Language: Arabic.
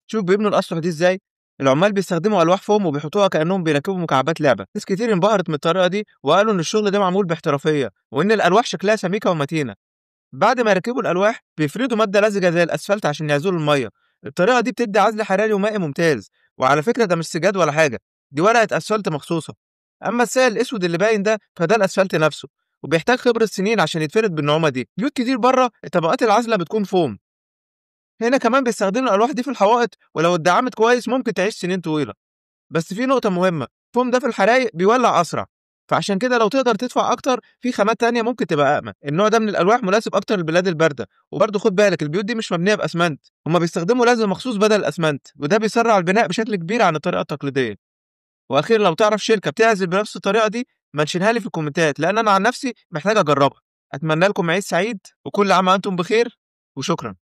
شوف بيبنوا الأسطح دي إزاي. العمال بيستخدموا ألواح فوم وبيحطوها كأنهم بيركبوا مكعبات لعبة. ناس كتير انبهرت من الطريقة دي وقالوا إن الشغل ده معمول باحترافية وإن الألواح شكلها سميكة ومتينة. بعد ما يركبوا الألواح بيفردوا مادة لزجة زي الأسفلت عشان يعزلوا المية. الطريقة دي بتدي عزل حراري ومائي ممتاز. وعلى فكرة ده مش سجاد ولا حاجة، دي ورقة أسفلت مخصوصة. أما السائل الأسود اللي باين ده فده الأسفلت نفسه، وبيحتاج خبرة سنين عشان يتفرد بالنعومة دي. بيوت كتير بره طبقات العزلة بتكون فوم. هنا كمان بيستخدموا الألواح دي في الحوائط، ولو اتدعمت كويس ممكن تعيش سنين طويلة. بس في نقطة مهمة، الفوم ده في الحرايق بيولع أسرع. فعشان كده لو تقدر تدفع أكتر في خامات تانية ممكن تبقى أأمن. النوع ده من الألواح مناسب أكتر للبلاد الباردة. وبرضه خد بالك البيوت دي مش مبنية بأسمنت، هما بيستخدموا لزق مخصوص بدل الأسمنت، وده بيسرع البناء بشكل كبير عن الطريقة التقليدية. وأخيرا لو تعرف شركة بتعزل بنفس الطريقة دي منشنها لي في الكومنتات، لأن أنا عن نفسي محتاج أجربها. أتمنى لكم عيد سعيد وكل عام وأنتم بخير، وشكرا.